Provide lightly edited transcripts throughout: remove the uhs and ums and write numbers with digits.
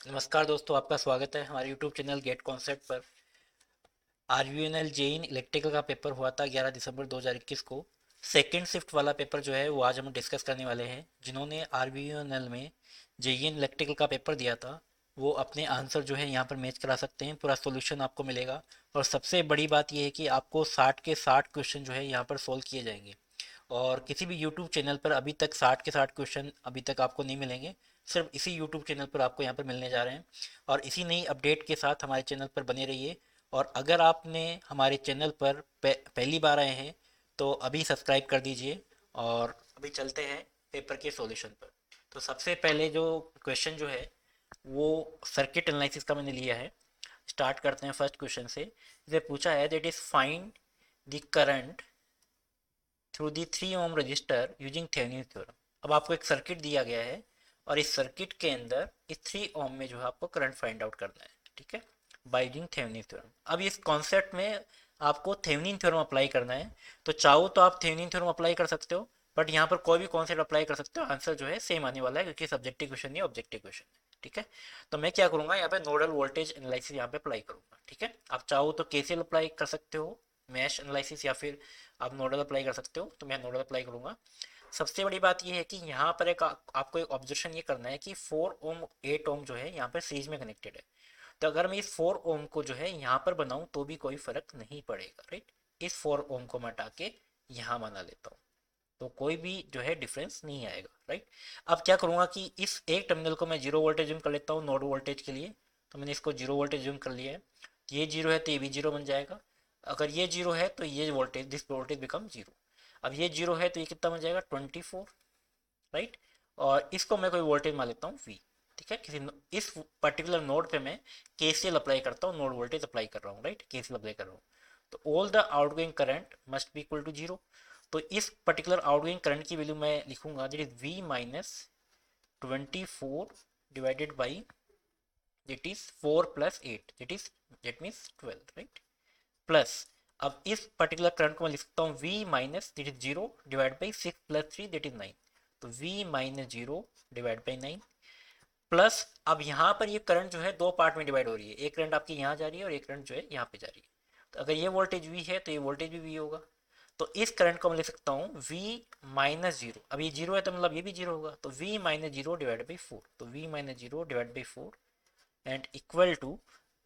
नमस्कार दोस्तों, आपका स्वागत है हमारे YouTube चैनल गेट कॉन्सेप्ट पर। RVNL जेईन इलेक्ट्रिकल का पेपर हुआ था 11 दिसंबर 2021 को। सेकेंड शिफ्ट वाला पेपर जो है वो आज हम डिस्कस करने वाले हैं। जिन्होंने RVNL में जेईन इलेक्ट्रिकल का पेपर दिया था वो अपने आंसर जो है यहाँ पर मैच करा सकते हैं, पूरा सॉल्यूशन आपको मिलेगा। और सबसे बड़ी बात यह है कि आपको 60 के 60 क्वेश्चन जो है यहाँ पर सोल्व किए जाएंगे। और किसी भी यूट्यूब चैनल पर अभी तक 60 के 60 क्वेश्चन अभी तक आपको नहीं मिलेंगे। सिर्फ इसी यूट्यूब चैनल पर आपको यहाँ पर मिलने जा रहे हैं। और इसी नई अपडेट के साथ हमारे चैनल पर बने रहिए। और अगर आपने हमारे चैनल पर पहली बार आए हैं तो अभी सब्सक्राइब कर दीजिए। और अभी चलते हैं पेपर के सॉल्यूशन पर। तो सबसे पहले जो क्वेश्चन जो है वो सर्किट एनालिसिस का मैंने लिया है। स्टार्ट करते हैं फर्स्ट क्वेश्चन से। इसे पूछा है that is find the current through the 3 ohm resistor using Thevenin theorem. अब आपको एक सर्किट दिया गया है और इस सर्किट के अंदर इस 3 ओम में जो है आपको करंट फाइंड आउट करना है, ठीक है, बाय यूजिंग थेवेनिन थ्योरम। अब इस कॉन्सेप्ट में आपको थेवेनिन थ्योरम अप्लाई करना है। तो चाहो तो आप थेवेनिन थ्योरम अप्लाई कर सकते हो, बट यहाँ पर कोई भी कॉन्सेप्ट अप्लाई कर सकते हो, आंसर जो है सेम आने वाला है क्योंकि सब्जेक्टिव क्वेश्चन नहीं ऑब्जेक्टिव क्वेश्चन है। ठीक है, तो मैं क्या करूंगा यहाँ पे नोडल वोल्टेज एनालिसिस यहाँ पे अप्लाई करूंगा। ठीक है, आप चाहो तो केसीएल अप्लाई कर सकते हो, मैश एनालिसिस, या फिर आप नोडल अप्लाई कर सकते हो। तो मैं नोडल अप्लाई करूंगा। सबसे बड़ी बात यह है कि यहाँ पर आपको एक ऑब्जर्वेशन ये करना है कि 4 ओम 8 ओम जो है यहाँ पर सीरीज में कनेक्टेड है। तो अगर मैं इस 4 ओम को जो है यहाँ पर बनाऊं तो भी कोई फर्क नहीं पड़ेगा, राइट। इस 4 ओम को मैं हटा के यहाँ बना लेता हूँ तो कोई भी जो है डिफरेंस नहीं आएगा, राइट। अब क्या करूँगा कि इस एक टर्मिनल को मैं जीरो वोल्टेज जूम कर लेता हूँ नोड वोल्टेज के लिए। तो मैंने इसको जीरो वोल्टेज जूम कर लिया है। ये जीरो है तो ये भी जीरो बन जाएगा। अगर ये जीरो है तो ये voltage, this voltage become zero. अब ये जीरो है तो ये कितना बन जाएगा 24, राइट। और इसको मैं कोई वोल्टेज मान लेता हूँ वी। ठीक है, इस पर्टिकुलर नोड पे मैं केसीएल अप्लाई करता हूँ, नोड वोल्टेज अप्लाई कर रहा हूँ, राइट, केसीएल अप्लाई कर रहा हूँ। तो all the outgoing current must be equal to zero. तो इस पर्टिकुलर आउटगोइंग करंट की वैल्यू मैं लिखूंगा that is v minus 24 divided by that is 4 plus 8, that means 12, right. Plus अब इस पर्टिकुलर करंट को मैं लिख सकता हूँ v minus that is zero divide by 6 plus 3 that is 9। तो v minus zero divide by 9। Plus अब यहाँ पर ये करंट जो है दो पार्ट में डिवाइड हो रही है, एक करंट आपकी यहाँ जा रही है और एक करंट जो है यहाँ पे जा रही है। तो अगर ये वोल्टेज v है तो ये वोल्टेज भी v होगा। तो इस करंट को मैं लिख सकता हूँ v माइनस जीरो। अब ये जीरो है तो मतलब ये भी जीरो होगा, तो v minus zero divide by 4। तो v minus zero divide by 4 and equal to.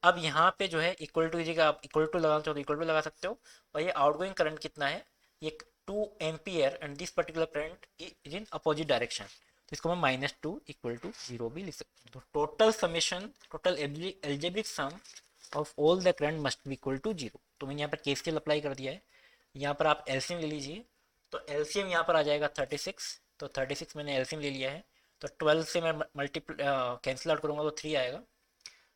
अब यहाँ पे जो है इक्वल टू की जगह आप इक्वल टू लगाना चाहो तो इक्वल टू लगा सकते हो। और ये आउटगोइंग करंट कितना है, ये 2 ampere and this particular current is in opposite direction. तो इसको मैं -2 इक्वल टू जीरो भी लिख सकता हूँ। तो total summation, total algebraic sum of all the current must be equal to zero. तो मैंने यहाँ पर केसीएल अप्लाई कर दिया है। यहाँ पर आप एलसीएम ले लीजिए। तो एलसीएम यहाँ पर आ जाएगा 36। तो 36 मैंने एलसीएम ले लिया है। तो 12 से मैं मल्टीप्ल कैंसिल आउट करूँगा तो 3 आएगा।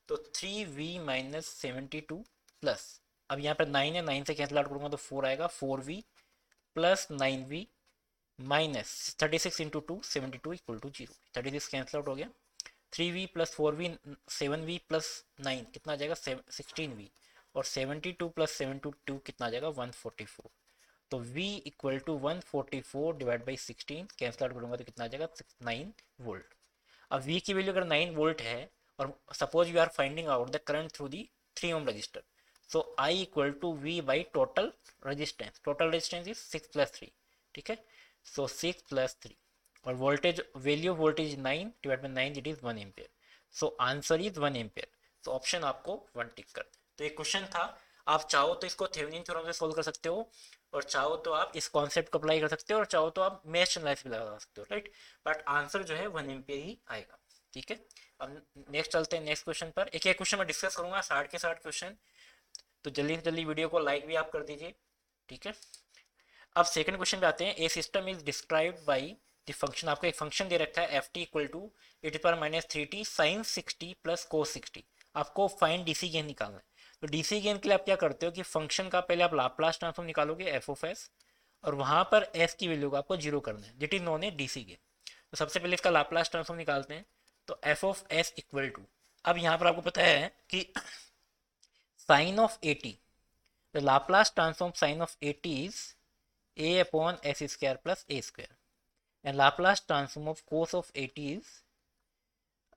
तो 3v माइनस 72 प्लस, अब यहाँ पर 9 है, 9 से कैंसिल आउट करूँगा तो 4 आएगा, 4v plus 9v minus 36 into two 72 equal to zero. 36 cancel out हो गया। 3v plus 4v 7v plus 9 कितना आ जाएगा 16v। और 72 प्लस 72 कितना आ जाएगा 144। तो v equal to 144 divide by 16 cancel out करूँगा तो कितना आ जाएगा 9 वोल्ट। अब v की वैल्यू अगर 9 वोल्ट है और suppose you are finding out the current through the 3 ohm resistor, so I equal to V by total resistance. Total resistance is 6 plus 3। ठीक है, सो 6 प्लस 3 और voltage, value of voltage 9 divide by 9 it is 1 ampere. So answer is 1 ampere. तो option आपको 1 टिक कर। तो ये question था। आप चाहो तो इसको थेवेनिन थ्योरम से सोल्व कर सकते हो, और चाहो तो आप इस कॉन्सेप्ट को अप्लाई कर सकते हो, और चाहो तो आप मेश एनालिसिस भी लगा सकते हो, राइट। बट आंसर जो है 1 एम्पियर ही आएगा। ठीक है, अब नेक्स्ट चलते हैं नेक्स्ट क्वेश्चन पर। एक एक क्वेश्चन मैं डिस्कस करूंगा, 60 के 60 क्वेश्चन। तो जल्दी से जल्दी वीडियो को लाइक भी आप कर दीजिए। ठीक है, अब सेकंड क्वेश्चन पे आते हैं। A system is described by the function. आपको एक फंक्शन दे रखा है F T equal to e⁻³ sine 60 plus cos 60। आपको फाइंड डीसी गेन निकालना है। तो डीसी गेन के लिए आप क्या करते हो कि फंक्शन का पहले आप लाप्लास ट्रांसफॉर्म निकालोगे एफ ऑफ एस, और वहां पर एस की वैल्यू को आपको जीरो करना है, that is known a DC gain. तो सबसे पहले इसका लाप्लास ट्रांसफॉर्म निकालते हैं। तो f of s equal to, अब यहाँ पर आपको पता है कि sine of a t, the Laplace transform sine of a t is a upon s square plus a square, and Laplace transform of cos of 80 is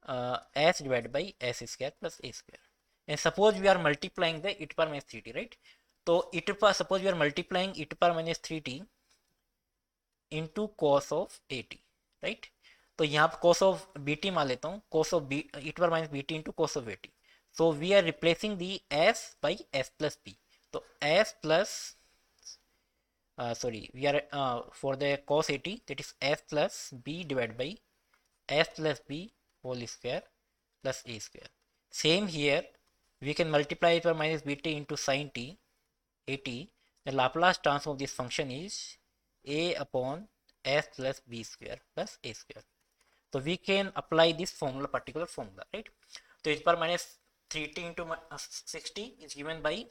s divided by s square plus a square. And suppose we are multiplying the e to power minus 3t, right? तो e to power, suppose we are multiplying e to power minus 3t into cos of at, right? तो यहाँ पर cos of bt मान लेता हूँ, cos of b e to power minus bt into cos of at. So we are replacing the s by s plus b. तो s plus sorry, we are for the cos 80, that is s plus b divided by s plus b whole square plus a square. Same here, we can multiply it by minus bt into sin t, at. The Laplace transform of this function is a upon s plus b square plus a square. So we can apply this formula, particular formula, right? So e to power minus 3t into 60 is given by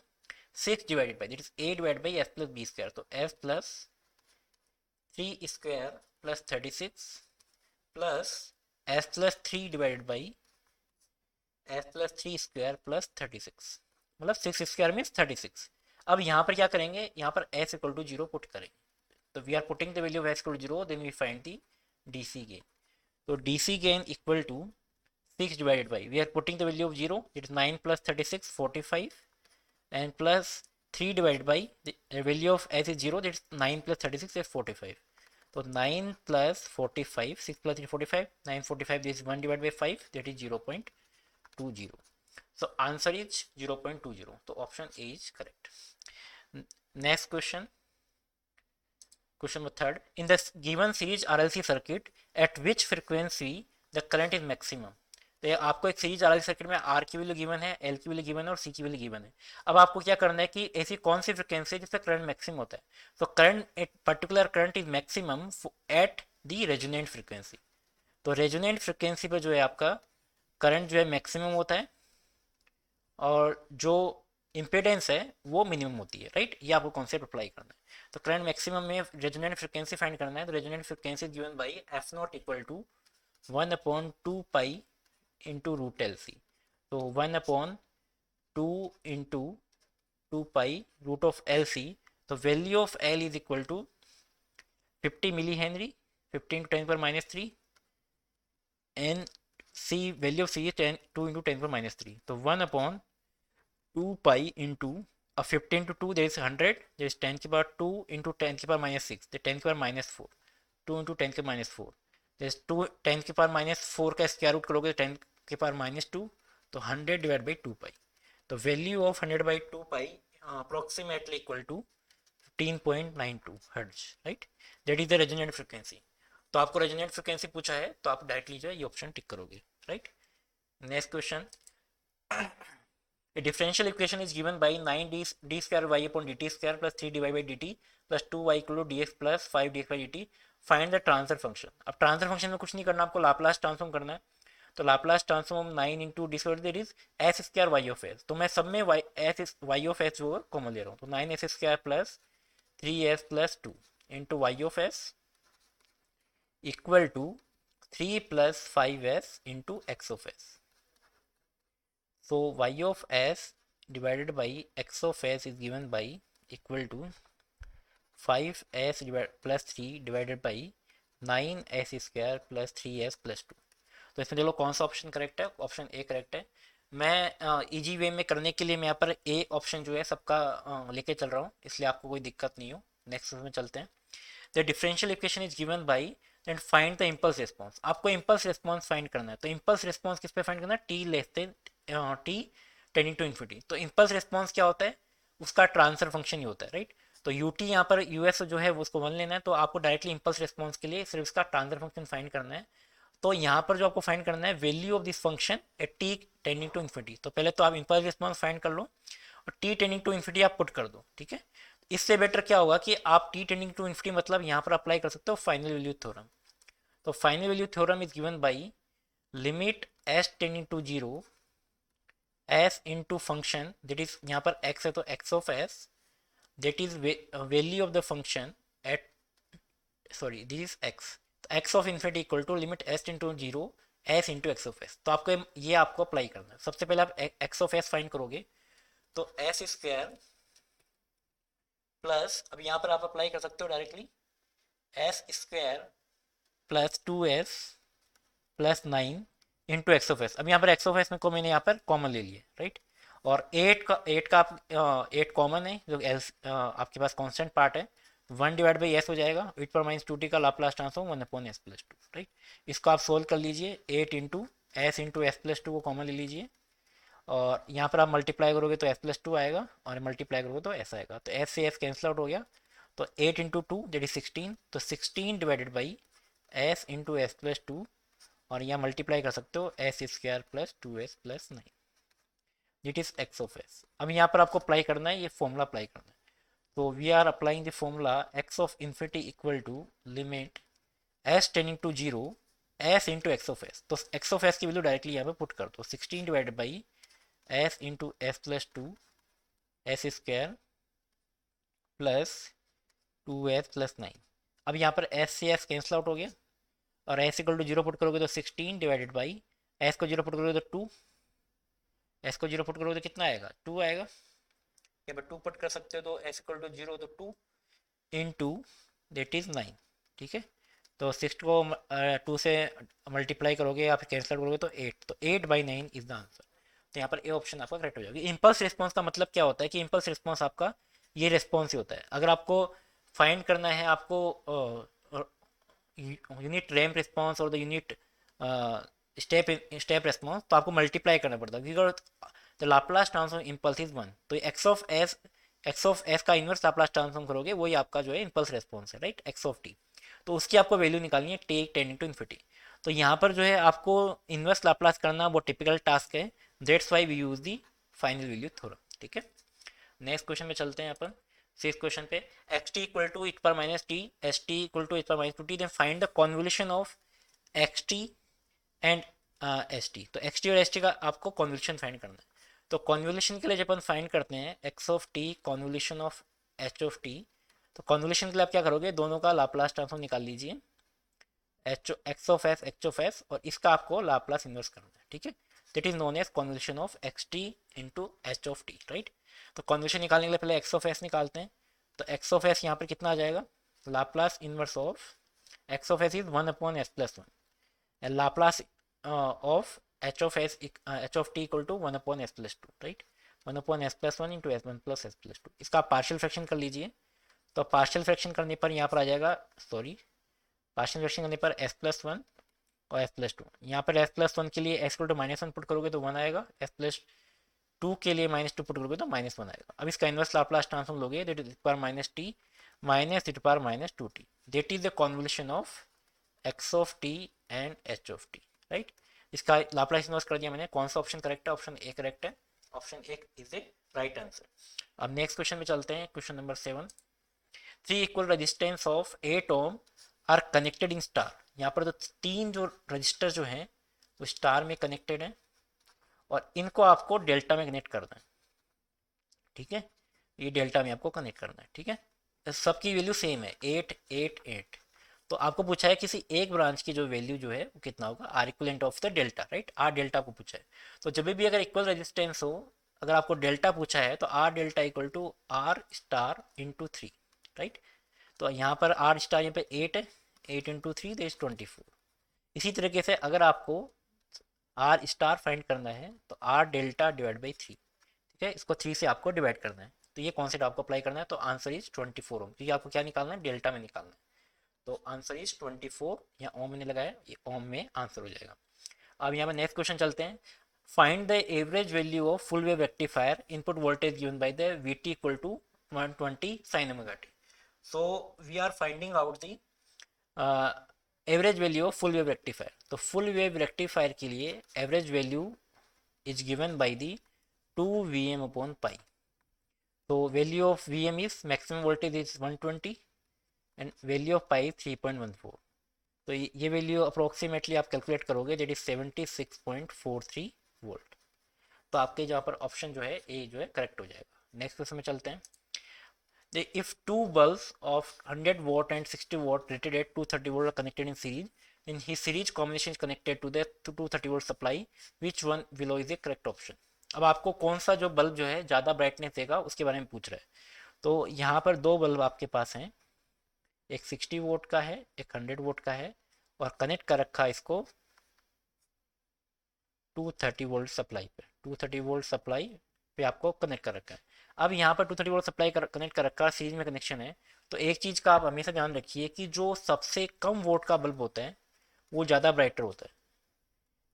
6 divided by, that is a divided by s plus b square. So s plus 3 square plus 36 plus s plus 3 divided by s plus 3 square plus 36, मतलब 6 square means 36. अब यहाँ पर क्या करेंगे, यहाँ पर s equal to 0 put करेंगे. तो we are putting the value of s equal to 0, then we find the dc gain. तो dc gain equal to 6 divided by, we are putting the value of 0, it is 9 plus 36 45, and plus 3 divided by the value of s is 0, that is 9 plus 36 is 45. So 9 plus 45, 6 plus 3 45, 9 45, this is 1 divided by 5, that is 0.20. So answer is 0.20. So option A is correct. Next question. Question number third. In the given series RLC circuit, at which frequency the current is maximum? तो आपको एक series RLC circuit में R की value given है, L की value given है और C की वैल्यू गिवन है. अब आपको क्या करना है कि ऐसी कौन सी फ्रिक्वेंसी है जिससे करंट मैक्सिमम होता है. तो करंट, एक particular current is maximum at the resonant frequency. तो रेजोनेंट फ्रिक्वेंसी पर जो है आपका करंट जो है मैक्सिमम होता है और जो इम्पेडेंस है वो मिनिमम होती है, राइट? ये आपको कॉन्सेप्ट अप्लाई करना है. तो करंट मैक्सिमम में रेजोनेंट फ्रिक्वेंसी फाइंड करना है. तो resonant frequency given by F naught equal to 1 upon 2 pi into root L C. तो 1 upon 2 into 2 pi root of L C. तो value of L is equal to 50 millihenry, 15 to 10 पर minus 3, and C value of C is 2 into 10 पर minus 3. तो 1 upon 2 pi into 15 to 2 there is 100, there is 10 की power 2 into 10 की power minus 6, the 10 की power minus 4, 2 into 10 की power minus 4, there is 2 10 की power minus 4 का square root करोगे 10 की पावर minus 2, तो 100 डिवाइड बाई 2 पाई. तो value of 100 by 2 pi approximately equal to 15.92 hertz, right? That is the resonant frequency. तो आपको रेजोनेंट फ्रिक्वेंसी पूछा है तो आप डायरेक्टली जो है ये ऑप्शन टिक करोगे, right? Next question. A differential equation is given by 9d square y upon dt square plus 3dy by dt plus 2y equal to dx plus 5dx by dt. Find the transfer function. अब transfer function में कुछ नहीं करना, आपको Laplace transform करना है. तो Laplace transform 9 into d square there is s square y of s. तो मैं सब में वाई ऑफ एस जो कॉमन ले रहा हूँ. तो 9s square plus 3s plus 2 into y of s equal to 3 plus 5s into x of s. So y of s divided by x of s is given by equal to 5s plus 3 divided by 9s square plus 3s plus 2. तो इसमें देख लो कौन सा option correct है. Option A correct है. मैं easy way में करने के लिए मैं यहाँ पर ए ऑप्शन जो है सबका लेके चल रहा हूँ, इसलिए आपको कोई दिक्कत नहीं हो. नेक्स्ट में चलते हैं. The differential equation is given by and find the impulse response. आपको इम्पल्स रिस्पॉन्स फाइंड करना है. तो इम्पल्स रिस्पॉन्स किस पे फाइंड करना है? T less than t tending to infinity. तो इम्पल्स रिस्पॉन्स क्या होता है? उसका ट्रांसफर फंक्शन ही होता है, राइट? तो यू टी यहाँ पर यूएस जो है उसको 1 लेना है. तो आपको डायरेक्टली इम्पल्स रिस्पॉन्स के लिए सिर्फ इसका ट्रांसफर फंक्शन फाइंड करना है. तो यहाँ पर जो आपको फाइंड करना है value of this function at t tending to infinity. तो पहले तो आप इम्पल्स रिस्पॉन्स फाइंड कर लो और टी टेंडिंग टू इन्फिनिटी आप पुट कर दो, ठीक है? इससे बेटर क्या होगा कि आप टी टेंडिंग टू इन्फिनिटी मतलब यहाँ पर अप्लाई कर सकते हो फाइनल वैल्यू थ्योरम. तो final value theorem is given by limit s tending to 0 s into function that is यहाँ पर एक्स है तो x of s that is value of the function at sorry this is x. X of infinity equal to limit s into 0 s into x of s. तो आपको ये आपको apply करना है. सबसे पहले आप एक्स ऑफ एस फाइंड करोगे तो एस स्क्वायर प्लस, अब यहाँ पर आप अप्लाई कर सकते हो directly, S square plus 2s plus 9 into x of s. अब यहाँ पर एक्स ऑफ एस में को मैंने यहाँ पर कॉमन ले लिया, राइट। और एट का आप एट कॉमन है, जो एल आपके पास कांस्टेंट पार्ट है, 1/s हो जाएगा। e पर माइनस 2t का लाप्लास ट्रांसफॉर्म 1/s+2, राइट। इसको आप सोल्व कर लीजिए, 8 इंटू एस को कॉमन ले लीजिए, और यहाँ पर आप मल्टीप्लाई करोगे तो s+2 आएगा, और मल्टीप्लाई करोगे तो s आएगा, तो s से s कैंसिल आउट हो गया। तो 8 इंटू 2 दैट इज 16, तो 16 divided by s into s+2, और यहाँ मल्टीप्लाई कर सकते हो s² + 2s + 9, that is x of s. अब यहाँ पर आपको अप्लाई करना है, ये फॉर्मूला अप्लाई करना है। तो we are applying the formula x of infinity equal to limit s tending to zero s into x of s. तो एक्स ऑफ एस की वैल्यू डायरेक्टली यहाँ पे पुट कर दो, 16 divided by s into s+2 s² + 2s + 9। अब यहाँ पर s से s कैंसिल आउट हो गया, और s equal to zero put करोगे तो 16 डिवाइडेड बाई s को जीरो पुट करोगे तो 2, s को जीरो पुट करोगे तो कितना आएगा, 2 आएगा। या पर 2 पुट कर सकते हो, तो s इक्वल टू जीरो तो 2 इंटू दैट इज 9, ठीक है। तो 6 को 2 से मल्टीप्लाई करोगे या फिर कैंसिल करोगे तो 8, तो 8/9 इज द आंसर। तो यहाँ पर ए ऑप्शन आपका करेक्ट हो जाएगा। इम्पल्स रिस्पॉन्स का मतलब क्या होता है कि इम्पल्स रिस्पॉन्स आपका ये रिस्पॉन्स ही होता है। अगर आपको फाइंड करना है, आपको यूनिट रैंप रिस्पॉन्स और the unit step step response, तो आपको मल्टीप्लाई करना पड़ता है, क्योंकि the Laplace transform impulse is 1। तो एक्स ऑफ एस का इनवर्स लाप्लास ट्रांसफॉर्म करोगे, वही आपका जो है इम्पल्स रिस्पॉन्स है, राइट, एक्स ऑफ टी। तो उसकी आपको वैल्यू निकालनी है टी टेंडिंग टू इन्फिनिटी। तो यहाँ पर जो है आपको इनवर्स लाप्लास करना वो टिपिकल टास्क है, that's why we use the final value theorem, ठीक है। नेक्स्ट क्वेश्चन में चलते हैं अपन। सिक्स क्वेश्चन पे, एक्स टी इक्वल टू इट पर minus T, S T equal to इट पर minus two T, then find the convolution of x T and S T. तो एक्स टी और एस टी का आपको कॉन्वोल्यूशन फाइंड करना है। तो कॉन्वोल्यूशन के लिए जब अपन फाइंड करते हैं x of T convolution of h of T, तो कॉन्वोल्यूशन के लिए आप क्या करोगे, दोनों का लाप्लास ट्रांसफॉर्म निकाल लीजिए, एक्स ऑफ एस और इसका आपको लाप्लास इन्वर्स करना है, ठीक है। That is known as convolution of x t into h of t, right. तो कॉन्वोल्यूशन निकालने के लिए पहले एक्स ऑफ एस निकालते हैं। तो एक्स ऑफ एस यहाँ पर कितना आ जाएगा, Laplace inverse of x of s is 1/s+1, Laplace of h of t equal to 1/s+2, right. 1/s+1 into s1 + s+2, इसका आप पार्शियल फ्रैक्शन कर लीजिए। तो पार्शियल फ्रैक्शन करने पर यहाँ पर आ जाएगा, सॉरी, पार्शियल फ्रैक्शन करने पर s+1 और s+2। यहाँ पर s+1 के लिए x=-1 पुट करोगे तो 1 आएगा, s+2 के लिए -2 पुट करोगे तो -1 आएगा। अब इसका इन्वर्स लाप्लास ट्रांसफॉर्म लोगे, that is -t minus -2t, that is the convolution of x of t and h of t, right. इसका लाप्लास इन्वर्स कर दिया मैंने। कौन सा ऑप्शन करेक्ट है, ऑप्शन ए करेक्ट है, option A is the right answer. अब next question में चलते हैं, question number 7। 3 equal resistance of 8 ohm are connected in star. यहाँ पर तो तीन जो रजिस्टर जो हैं वो स्टार में कनेक्टेड हैं, और इनको आपको डेल्टा में कनेक्ट करना है, ठीक है। ये डेल्टा में आपको कनेक्ट करना है, ठीक है। सबकी वैल्यू सेम है, 8 8 8। तो आपको पूछा है किसी एक ब्रांच की जो वैल्यू जो है वो कितना होगा, R equivalent of the delta, right. R delta को पूछा है। तो जब भी अगर इक्वल रेजिस्टेंस हो, अगर आपको डेल्टा पूछा है, तो R delta equal to R star into 3, right. तो यहाँ पर आर स्टार यहाँ पे 8 है, 8 × 3 दैट इज 24। इसी तरीके से अगर आपको आर स्टार फाइंड करना है, तो आर डेल्टा डिवाइड बाई 3, ठीक है। इसको 3 से आपको डिवाइड करना है, तो ये कॉन्सेप्ट आपको अप्लाई करना है। तो आंसर इज 24 ओम, क्योंकि आपको क्या निकालना है, डेल्टा में निकालना है। तो आंसर इज 24, यहाँ ओम मैंने लगाया, ये ओम में आंसर हो जाएगा। अब यहाँ पर नेक्स्ट क्वेश्चन चलते हैं। Find the average value of full wave rectifier input voltage given by the V T equal to 120 sin omega T. So we are finding out the average value of full wave rectifier. तो full wave rectifier के लिए average value is given by the 2 Vm/π। तो value of Vm is maximum voltage is 120 and value of pi 3.14। तो ये value approximately आप calculate करोगे, that is 76.43 volt. तो आपके जहाँ पर ऑप्शन जो है ए जो है करेक्ट हो जाएगा। नेक्स्ट क्वेश्चन में चलते हैं। If two bulbs of 100 watt and 60 watt rated at 230 volt are connected in series, then his series combination is connected to the 230 volt supply, which one below is the correct option। अब आपको कौन सा जो bulb जो है ज़्यादा brightness देगा उसके बारे में पूछ रहा है। तो यहाँ पर दो बल्ब आपके पास हैं, एक 60 वोट का है, एक 100 वोट का है, और कनेक्ट कर रखा है इसको 230 वोल्ट सप्लाई पे, 230 वोल्ट सप्लाई पे आपको कनेक्ट कर रखा है। अब यहाँ पर 230 वोल्ट सप्लाई कनेक्ट कर रखा है, सीरीज में कनेक्शन है। तो एक चीज़ का आप हमेशा ध्यान रखिए कि जो सबसे कम वोल्ट का बल्ब होता है वो ज़्यादा ब्राइटर होता है।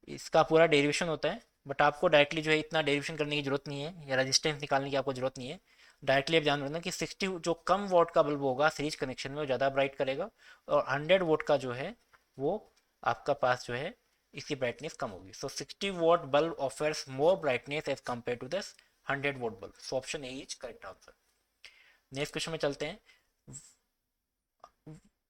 इसका पूरा डेरिवेशन होता है, बट आपको डायरेक्टली जो है इतना डेरिवेशन करने की जरूरत नहीं है, या रेजिस्टेंस निकालने की आपको जरूरत नहीं है। डायरेक्टली आप ध्यान रखना कि 60 जो कम वोल्ट का बल्ब होगा सीरीज कनेक्शन में वो ज़्यादा ब्राइट करेगा, और 100 वोल्ट का जो है वो आपका पास जो है इसकी ब्राइटनेस कम होगी। So 60 volt bulb offers more brightness as compare to this 100 volt bulb. So option A is correct answer. Next question में चलते हैं।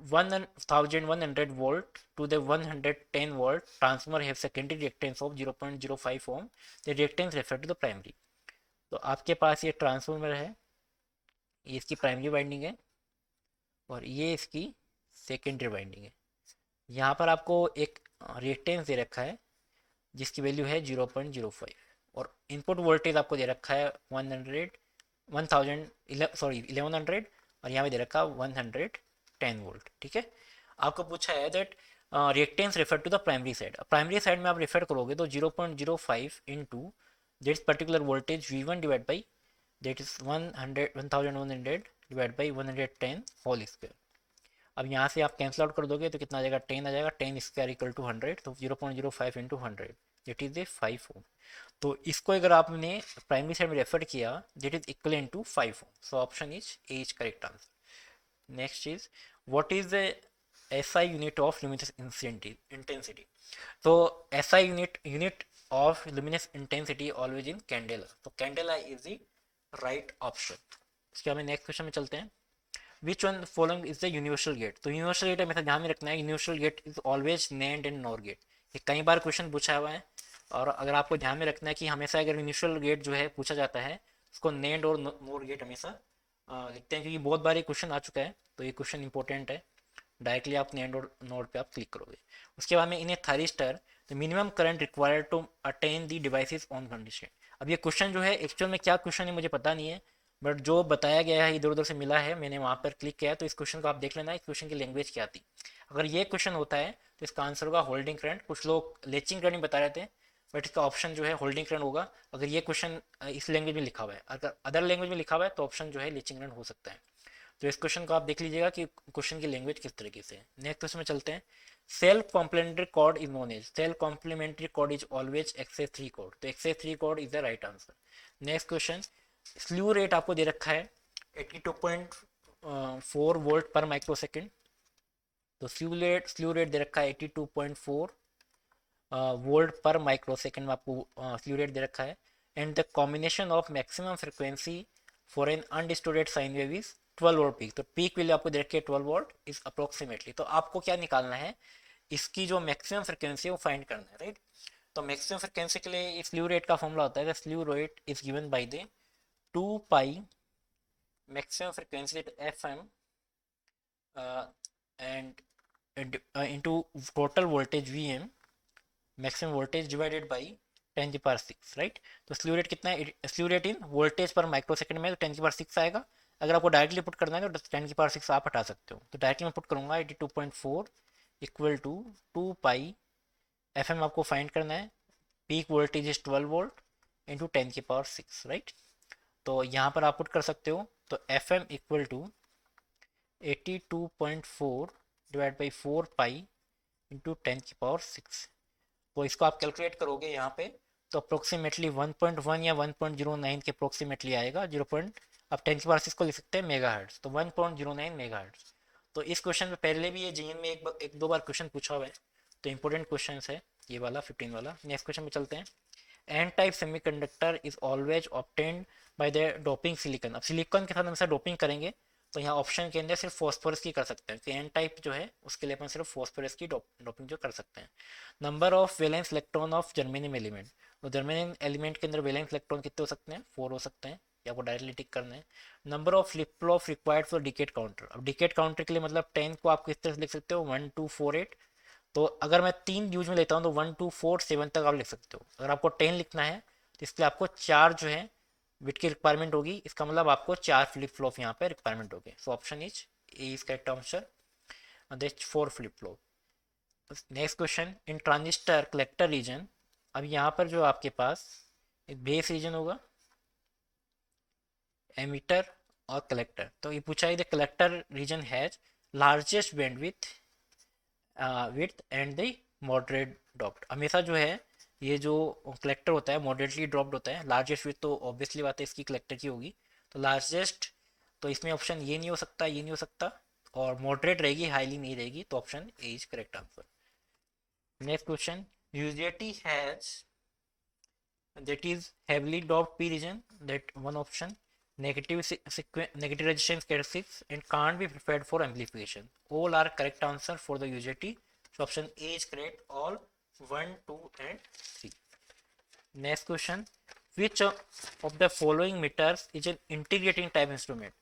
1100 volt to the 110 volt transformer have secondary reactance of 0.05 ohm. The reactance referred to the primary. तो आपके पास ये transformer है, ये इसकी primary winding है और ये इसकी सेकेंडरी वाइंडिंग है। यहाँ पर आपको एक रिएक्टेंस दे रखा है जिसकी वैल्यू है 0.05, और इनपुट वोल्टेज आपको दे रखा है 1100, और यहाँ पे दे रखा है 110 वोल्ट। ठीक है, आपको पूछा है that reactance refer to the primary side. Primary side में आप रेफर करोगे तो 0.05 into this particular voltage V1 divide by that is 1100 divide by 110 whole square. अब यहाँ से आप कैंसिल आउट कर दोगे तो कितना आ जाएगा, 10 आ जाएगा। 10 स्क्वायर इक्वल टू 100, तो 0.05 into 100 that is a 5 ohm. तो इसको अगर आपने प्राइमरी साइड में रेफर किया that is equal to 5 ohm. So option is A is correct answer. Next is what is the SI unit of luminous intensity? तो SI unit of luminous intensity always in candela, तो candela is the right option। इसके बाद next question में चलते हैं। Which one following is the universal gate? तो universal gate हमेशा ध्यान में रखना है, universal gate is always NAND and NOR gate. ये कई बार क्वेश्चन पूछा हुआ है, और अगर आपको ध्यान में रखना है कि हमेशा अगर यूनिवर्सल गेट जो है पूछा जाता है उसको नेम्ड और नॉर गेट हमेशा लिखते हैं, क्योंकि बहुत बार ये क्वेश्चन आ चुका है, तो ये क्वेश्चन इंपॉर्टेंट है। डायरेक्टली आप नेम्ड और नोड पे आप क्लिक करोगे। उसके बाद में in a thyristor the minimum current required to attain the devices on condition. अब ये क्वेश्चन जो है एक्चुअल में क्या क्वेश्चन है मुझे पता नहीं है, बट जो बताया गया है इधर उधर से मिला है, मैंने वहाँ पर क्लिक किया है। तो इस क्वेश्चन को आप देख लेना, इस क्वेश्चन की लैंग्वेज क्या थी। अगर ये क्वेश्चन होता है तो इसका आंसर होगा होल्डिंग करंट। कुछ लोग लेचिंग करंट बता रहे थे, बट इसका ऑप्शन जो है होल्डिंग करंट होगा। अगर ये क्वेश्चन इस लैंग्वेज में लिखा हुआ है, अगर अदर लैंग्वेज में लिखा हुआ है तो ऑप्शन जो है लेचिंग करंट हो सकता है। तो इस क्वेश्चन को आप देख लीजिएगा कि क्वेश्चन की लैंग्वेज किस तरीके से है। नेक्स्ट क्वेश्चन में चलते हैं। Self complementary code is known as, self complementary code is always XA3 code, तो XA3 code is the right answer. Next question, slew rate आपको दे रखा है 82.4 वोल्ट पर माइक्रो सेकेंड। तो स्ल्यू रेट दे रखा है 82.4 वोल्ट पर माइक्रो सेकेंड में आपको स्ल्यू रेट दे रखा है। And the combination of maximum frequency for an undistorted sine wave is 12 volt peak. तो पीक वैल्यू आपको दे रखी है 12 वोल्ट इज अप्रोक्सीमेटली। तो आपको क्या निकालना है, इसकी जो मैक्सिमम फ्रिक्वेंसी है वो फाइंड करना है, राइट। तो मैक्सिमम फ्रिक्वेंसी के लिए स्ल्यू रेट का फॉर्मूला होता है, slew rate is given by the 2 pi maximum frequency at FM and into total voltage VM, maximum voltage divided by 10 की पावर 6, राइट। तो स्ल्यू रेट कितना है, स्ल्यू रेट इन वोल्टेज पर micro second में तो 10 की पावर 6 आएगा। अगर आपको डायरेक्टली पुट करना है तो 10 की पावर 6 आप हटा सकते हो। तो डायरेक्टली मैं पुट करूंगा 82.4 इक्वल टू 2 पाई FM आपको फाइंड करना है, peak voltage is 12 volt into 10 की पावर 6, राइट। तो यहाँ पर आप पुट कर सकते हो, तो f m equal to 82.4 divide by 4 pi into 10 की पावर 6। तो इसको आप कैलकुलेट करोगे यहाँ पे तो अप्रोक्सीमेटली 1.1 या 1.09 के अप्रोक्सीमेटली आएगा। 0 पॉइंट आप 10 की पावर 6 को लिख सकते हैं मेगा हर्ट्ज, तो 1.09 मेगा हर्ट्ज। तो इस क्वेश्चन में पहले भी ये जीएन में एक दो बार क्वेश्चन पूछा हुआ है, तो इंपॉर्टेंट क्वेश्चन है ये वाला 15 वाला। नेक्स्ट क्वेश्चन में चलते हैं। N type semiconductor is always obtained by the doping silicon. अब सिलिकॉन के साथ हम डोपिंग करेंगे तो यहाँ ऑप्शन के अंदर सिर्फ फॉस्फोरस की कर सकते हैं, कि एन टाइप जो है उसके लिए अपन सिर्फ फॉस्फोरस की डोपिंग जो कर सकते हैं। Number of valence electron of germanium element, तो जर्मेनियम एलिमेंट के अंदर वैलेंस इलेक्ट्रॉन कितने हो सकते हैं, 4 हो सकते हैं, या आपको डायरेक्टली टिक करना है। Number of flip flop required for decade counter, अब डिकेट काउंटर के लिए मतलब 10 को आप किस तरह से लिख सकते हो, 1 2 4 8। तो अगर मैं 3 यूज में लेता हूँ तो 1 2 4 7 तक आप लिख सकते हो। अगर आपको 10 लिखना है तो इसके लिए आपको 4 जो है बिट की रिक्वायरमेंट होगी, इसका मतलब आपको 4 फ्लिप फ्लॉप यहाँ पे रिक्वायरमेंट होगी। So option is A is correct answer, this 4 flip flop. Next question, in transistor collector region अब यहाँ पर जो आपके पास एक बेस रीजन होगा, एमिटर और कलेक्टर। तो ये पूछा है the collector region has largest bandwidth width and the moderate dropped. हमेशा जो है ये जो कलेक्टर होता है मॉडरेटली ड्रॉप्ड होता है, लार्जेस्ट विड्थ तो ऑब्वियसली बात है इसकी कलेक्टर की होगी, तो लार्जेस्ट, तो इसमें ऑप्शन ये नहीं हो सकता, ये नहीं हो सकता, और मॉडरेट रहेगी, हाईली नहीं रहेगी, तो option A is correct answer. Next question, UJT has that is heavily doped P region, that one option, negative resistance characteristics and can't be prepared for amplification. All are correct answer for the UJT. So option A is correct. All 1, 2 and 3. Next question, which of the following meters is an integrating type instrument?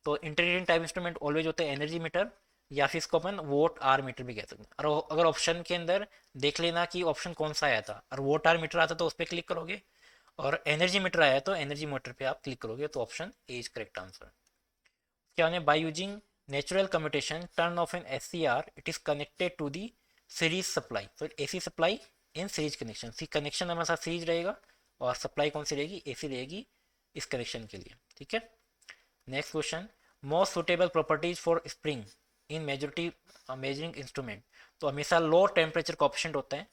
तो integrating type instrument always होता है energy meter, या फिर इसको अपन vote are metre भी कह सकते हैं। और अगर ऑप्शन के अंदर देख लेना कि ऑप्शन कौन सा आया था, और वोट आर मीटर आता तो उस पर क्लिक करोगे, और एनर्जी मीटर आया तो एनर्जी मीटर पे आप क्लिक करोगे, तो option A is correct answer. क्या है, by using natural commutation turn off an S C R it is connected to the series supply, तो A C supply in series connection, C connection हमारे साथ series रहेगा, और supply कौन सी रहेगी, ए सी रहेगी इस कनेक्शन के लिए, ठीक है। Next question, most suitable properties for spring in majority measuring instrument, तो हमेशा लो टेम्परेचर कोएफिशिएंट होता है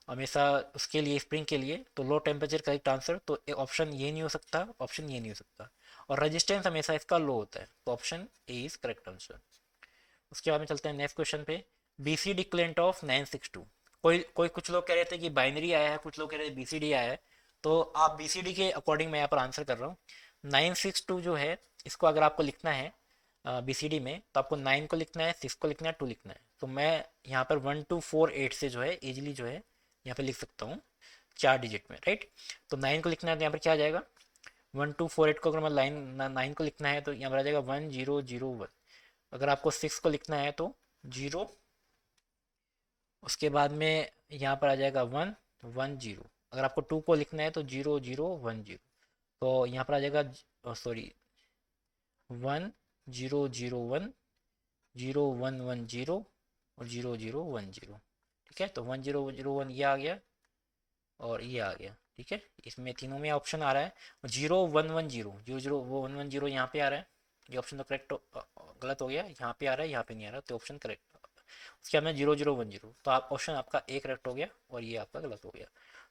हमेशा उसके लिए, स्प्रिंग के लिए, तो लो टेम्परेचर करेक्ट आंसर, तो ऑप्शन ये नहीं हो सकता, ऑप्शन ये नहीं हो सकता, और रेजिस्टेंस हमेशा इसका लो होता है, तो option A is correct answer. उसके बाद में चलते हैं नेक्स्ट क्वेश्चन पे, बी सी डी क्लेंट ऑफ 962, कोई कोई कुछ लोग कह रहे थे कि बाइनरी आया है, कुछ लोग कह रहे थे बी सी डी आया है, तो आप बी सी डी के अकॉर्डिंग मैं यहाँ पर आंसर कर रहा हूँ। 962 जो है, इसको अगर आपको लिखना है बी सी डी में, तो आपको 9 को लिखना है, 6 को लिखना है, 2 लिखना है, तो मैं यहाँ पर 1248 से जो है इजिली जो है यहाँ पे लिख सकता हूँ 4 डिजिट में, राइट। तो 9 को लिखना है तो यहाँ पर क्या आ जाएगा, 1248 को अगर मैं लाइन 9 को लिखना है तो यहाँ पर आ जाएगा 1001। अगर आपको 6 को लिखना है तो 0, उसके बाद में यहाँ पर आ जाएगा 110। अगर आपको 2 को लिखना है तो 0010, तो यहाँ पर आ जाएगा सॉरी 1001, 0110 और 0010, ठीक है। तो 1001 ये आ गया और ये आ गया, ठीक है। इसमें तीनों में ऑप्शन आ रहा है, 0110, 00 यहाँ पे आ रहा है, ये ऑप्शन तो करेक्ट गलत हो गया, यहाँ पे आ रहा है, यहाँ पे नहीं आ रहा, तो ऑप्शन करेक्ट। उसके बाद में 0010, तो आप ऑप्शन आपका ए करेक्ट हो गया और ये आपका गलत हो गया,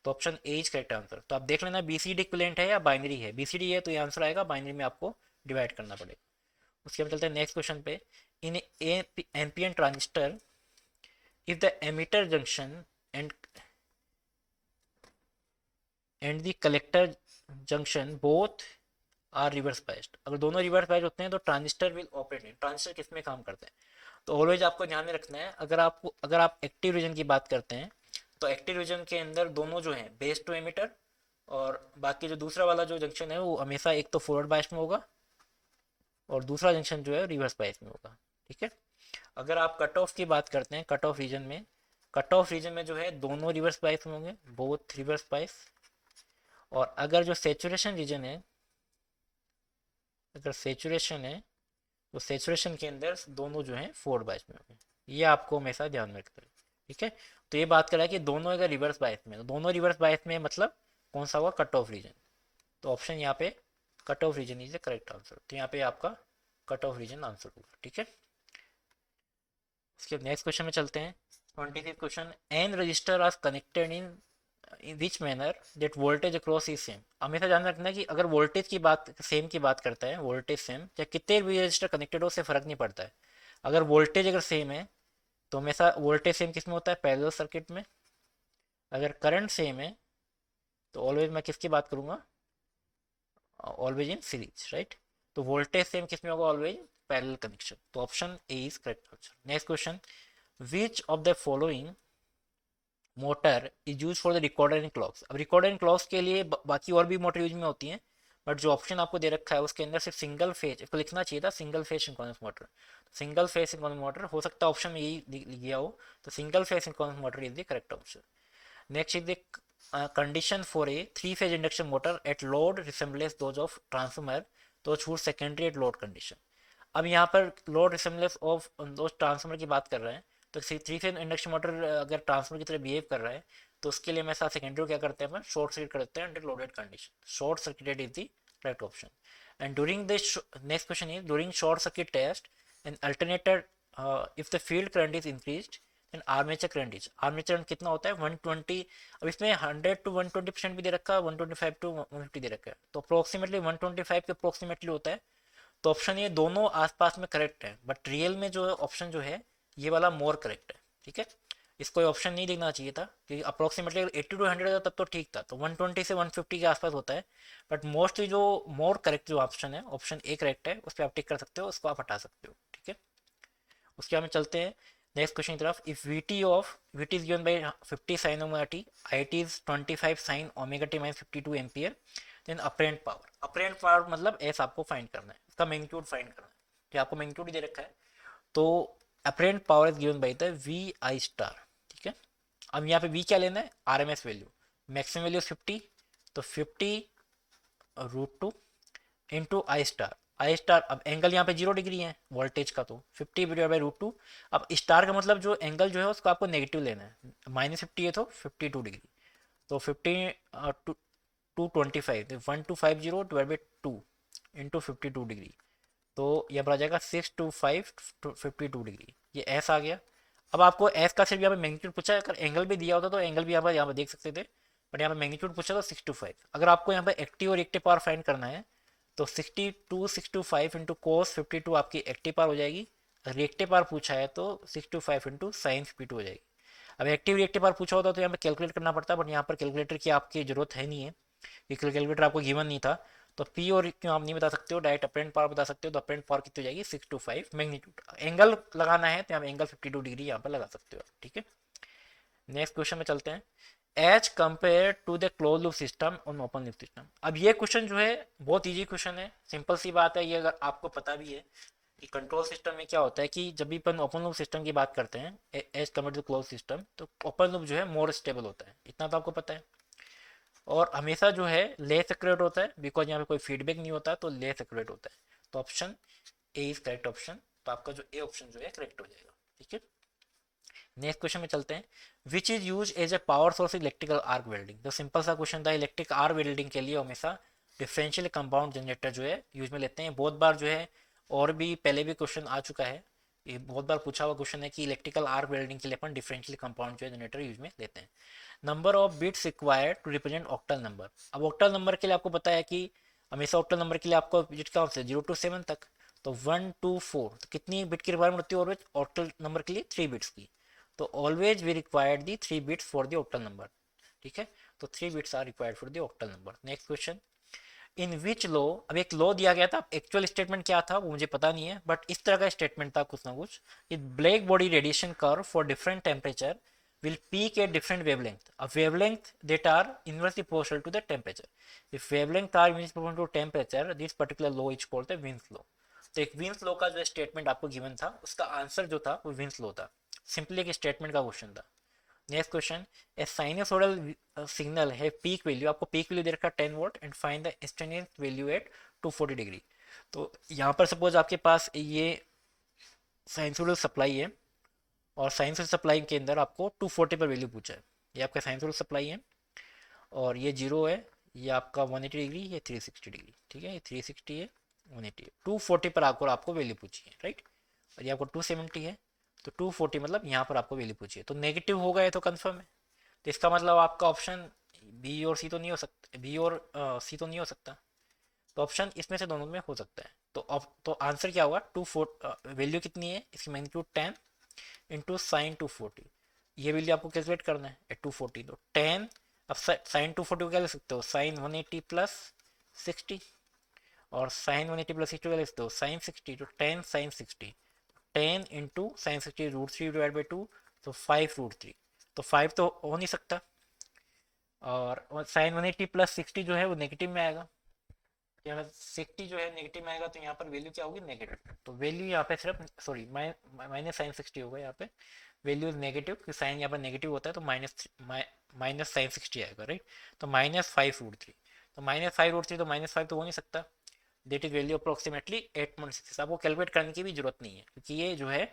तो option A is correct answer. तो आप देख लेना बी सी डी इक्विवेलेंट है या बाइनरी है, बी सी डी है तो ये आंसर आएगा, बाइनरी में आपको डिवाइड करना पड़ेगा। उसके बाद चलते हैं नेक्स्ट क्वेश्चन पे, in NPN transistor if the emitter junction and the collector junction both are reverse biased, अगर दोनों रिवर्स बाइस्ड होते हैं तो ट्रांजिस्टर विल ऑपरेट नहीं। ट्रांजिस्टर किस में काम करते हैं, तो ऑलवेज आपको ध्यान में रखना है, अगर आप एक्टिव रीजन की बात करते हैं तो एक्टिव रीजन के अंदर दोनों जो हैं बेस टू एमिटर, और बाकी जो दूसरा वाला जो जंक्शन है वो हमेशा एक तो फॉरवर्ड बायस में होगा और दूसरा जंक्शन जो है रिवर्स बायस में होगा, ठीक है। अगर आप कट ऑफ की बात करते हैं, कट ऑफ रीजन में, कट ऑफ रीजन में जो है दोनों रिवर्स बायस में होंगे, बोथ रिवर्स बायस। और अगर जो सेचुरेशन रीजन है, अगर सेचुरेशन है तो सेचुरेशन के अंदर दोनों जो है फॉरवर्ड बायस में होंगे, ये आपको हमेशा ध्यान में रखना है, ठीक है। तो ये बात कर रहा है कि दोनों अगर रिवर्स बायस में, तो दोनों रिवर्स बायस में मतलब कौन सा हुआ, कट ऑफ रीजन, तो ऑप्शन यहाँ पे cut off region is the correct answer, तो यहाँ पे आपका कट ऑफ रीजन आंसर होगा, ठीक है। उसके नेक्स्ट क्वेश्चन में चलते हैं, 25th question, n resistor are connected in which manner that voltage across is same. हमेशा ध्यान रखना है कि अगर वोल्टेज की बात सेम की बात करता है, वोल्टेज सेम, चाहे कितने भी रजिस्टर कनेक्टेड हो उससे फर्क नहीं पड़ता है, अगर वोल्टेज अगर सेम है तो हमेशा वोल्टेज सेम किस में होता है, पैरेलल सर्किट में। अगर करंट सेम है तो ऑलवेज मैं किसकी बात करूंगा, ऑलवेज इन सीरीज, राइट। तो वोल्टेज सेम किस में होगा, ऑलवेज पैरेलल कनेक्शन, तो option A is correct answer. Next question, which of the following motor is use for the recorder and clocks. अब रिकॉर्डर एंड क्लॉक्स के लिए बाकी और भी मोटर यूज में होती हैं, बट जो ऑप्शन आपको दे रखा है उसके अंदर सिर्फ सिंगल फेज, इसको लिखना चाहिए था single phase synchronous motor, single phase synchronous motor हो सकता है ऑप्शन में यही दिया हो, तो single phase synchronous motor is the correct option. Next is the condition for a three-phase induction motor at load resembles those of transformer, तो छूट सेकेंडरी एट लोड कंडीशन। अब यहाँ पर लोड रिसेम्बलेंस ऑफ दो ट्रांसफार्मर की बात कर रहे हैं, तो थ्री फेज इंडक्शन मोटर अगर ट्रांसफार्मर की तरह बिहेव कर रहा है तो उसके लिए हमेशा सेकेंडरी क्या करते हैं अपन, शॉर्ट सर्किट करते हैं under loaded condition. Short circuited is the right option. And during this, next question is during short circuit test an alternator if the field current is increased then armature current is, armature current कितना होता है 120. अब इसमें 100 to 120% भी दे रखा है, 125 to 150 दे रखा है, तो अप्रोक्सीमेटली 125 के अप्रोक्सीमेटली होता है. तो ऑप्शन ये दोनों आसपास में करेक्ट है, बट रियल में जो ऑप्शन जो है ये वाला मोर करेक्ट है. ठीक है, इसको ऑप्शन नहीं देखना चाहिए था क्योंकि अप्रोक्सीमेटली अगर 80 to 100 था तब तो ठीक था, तो 120 से 150 के आसपास होता है. बट मोस्टली जो मोर करेक्ट जो ऑप्शन है, ऑप्शन ए करेक्ट है, उस पर आप टिक कर सकते हो, उसको आप हटा सकते हो. ठीक है, उसके बाद में चलते हैं नेक्स्ट क्वेश्चन की तरफ. If v t is given by 50 sine omega t, i t is 25 sine omega t minus 52 ampere, then apparent power. Apparent power मतलब एस आपको फाइंड करना है, इसका मैग्नीट्यूड फाइंड करना है. ठीक है, आपको मैग्नीट्यूड ही दे रखा है. तो apparent power is given by the v i star. ठीक है, अब यहाँ पे वी क्या लेना है, R M S value. Maximum value 50, तो 50 √2 into i star. I star, अब एंगल यहाँ पे 0 डिग्री है वोल्टेज का, तो 50/√2. अब स्टार का मतलब जो एंगल जो है उसको आपको नेगेटिव लेना है, -50 है तो 52 डिग्री, तो 225, 1250/2 इंटू 52 डिग्री, तो यह बढ़ जाएगा 625/52 डिग्री. ये एस आ गया. अब आपको एस का सिर्फ यहाँ पे मैग्नीट्यूड पूछा है, अगर एंगल भी दिया होता तो एंगल भी यहाँ पर देख सकते थे, बट यहाँ पे मैग्नीट्यूड पूछा तो 625. अगर आपको यहाँ पे एक्टिव और रिएक्टिव पावर फाइंड करना है तो 625 इंटू कोस 52 आपकी एक्टिव पावर हो जाएगी. रिएक्टिव पावर पूछा है तो 625 इंटू साइन 52 हो जाएगी. अब एक्टिव रिएक्टिव पावर पूछा होता तो यहाँ पे कैलकुलेट करना पड़ता, बट यहाँ पर कैलकुलेटर की आपकी जरूरत है नहीं है क्योंकि कैलकुलेटर आपको गिवन नहीं था. तो पी और क्यों आप नहीं बता सकते हो, डायरेक्ट अपरेंट पावर बता सकते हो. तो अपरेंट पावर कितनी हो जाएगी 625. मैग्नीट्यूड एंगल लगाना है तो यहाँ एंगल 52 डिग्री यहाँ पर लगा सकते हो. ठीक है, नेक्स्ट क्वेश्चन में चलते हैं. As compare to the close loop system और ओपन लूप सिस्टम. अब ये क्वेश्चन जो है बहुत इजी क्वेश्चन है, सिंपल सी बात है. ये अगर आपको पता भी है कि कंट्रोल सिस्टम में क्या होता है कि जब भी अपन ओपन लूप सिस्टम की बात करते हैं as compare to close system, तो ओपन लूप जो है मोर स्टेबल होता है, इतना तो आपको पता है. और हमेशा जो है लेस एक्यूरेट होता है बिकॉज यहाँ पे कोई फीडबैक नहीं होता, तो लेस एक्यूरेट होता है. तो option A is correct option. तो आपका जो ए ऑप्शन जो है करेक्ट हो जाएगा. ठीक है, नेक्स्ट क्वेश्चन में चलते हैं. Which is use as a power source electrical arc welding. तो सिंपल सा क्वेश्चन था, इलेक्ट्रिक आर्क वेल्डिंग के लिए हमेशा डिफरेंशियल कंपाउंड जनरेटर जो है यूज में लेते हैं. बहुत बार जो है और भी पहले भी क्वेश्चन आ चुका है, ये बहुत बार पूछा हुआ क्वेश्चन है कि इलेक्ट्रिकल आर्क वेल्डिंग के लिए अपन डिफरेंशियल कंपाउंड जो है जनरेटर यूज में लेते हैं. Number of bits required to represent octal number. अब ऑक्टल नंबर के लिए आपको पता है कि हमेशा ऑक्टल नंबर के लिए आपको बिट का होता है 0 to 7 तक, तो 1 2 4, तो कितनी बिट की रिक्वायरमेंट होती है ऑलवेज ऑक्टल नंबर के लिए 3 बिट्स की. तो always we required the 3 bits for the octal number. ठीक है, तो 3 bits are required for the octal number. Next question. In which law, अब एक लॉ दिया गया था, एक्चुअल स्टेटमेंट क्या था वो मुझे पता नहीं है, बट इस तरह का स्टेटमेंट था कुछ ना कुछ. It black body radiation curve for different temperature will peak at different wavelength. A wavelength that are inversely proportional to the temperature. If wavelength are inversely proportional to temperature, this particular law is called the Wien's law. तो एक wins law का जो statement आपको given था उसका answer जो था वो विंस लॉ था. सिंपली एक स्टेटमेंट का क्वेश्चन था. Next question. A sinusoidal signal है पीक वैल्यू, आपको पीक वैल्यू दे रखा 10 volt and find the instantaneous value at 240 degree. तो यहाँ पर सपोज आपके पास ये साइनसोइडल सप्लाई है और साइनसोइडल सप्लाई के अंदर आपको 240 पर वैल्यू पूछा है. ये आपका साइनसोइडल सप्लाई है और ये 0 है, ये आपका 180 डिग्री, ये 360 डिग्री. ठीक है, ये 360 है, 180 है. 240 पर आपको वैल्यू पूछी है, राइट. और ये आपको 270 है, तो 240 मतलब यहाँ पर आपको वैल्यू पूछी है. तो नेगेटिव होगा ये तो कंफर्म है. तो इसका मतलब आपका ऑप्शन बी और सी तो नहीं हो सकता, बी और सी तो नहीं हो सकता. तो ऑप्शन इसमें से दोनों में हो सकता है. तो आंसर क्या होगा, वैल्यू कितनी है इसकी, मैग्नीट्यूड 10 इंटू साइन 240. ये वैल्यू आपको कैलकुलेट करना है एट 240. तो 10, अब साइन 240 को क्या लिख सकते हो, साइन 180 प्लस 60, और साइन 180 प्लस 60 को क्या लिख सकते हो, साइन 60. तो 10 साइन 60, 10 इंटू साइन 60 √3/2, तो 5 √3. तो 5 तो हो नहीं सकता, और साइन 180 प्लस 60 जो है वो नेगेटिव में आएगा. यहाँ 60 जो है नेगेटिव में आएगा, तो यहाँ पर वैल्यू क्या होगी, नेगेटिव. तो वैल्यू यहाँ पे सिर्फ सॉरी माइनस साइन 60 होगा. यहाँ पे वैल्यू नेगेटिव, क्योंकि साइन यहाँ पर नेगेटिव होता है, तो माइनस साइन 60 आएगा, राइट. तो -5 √3, तो -5 √3, तो -5 तो हो नहीं सकता. That is value approximately 8.66. आपको कैलकुलेट करने की भी जरूरत नहीं है क्योंकि ये जो है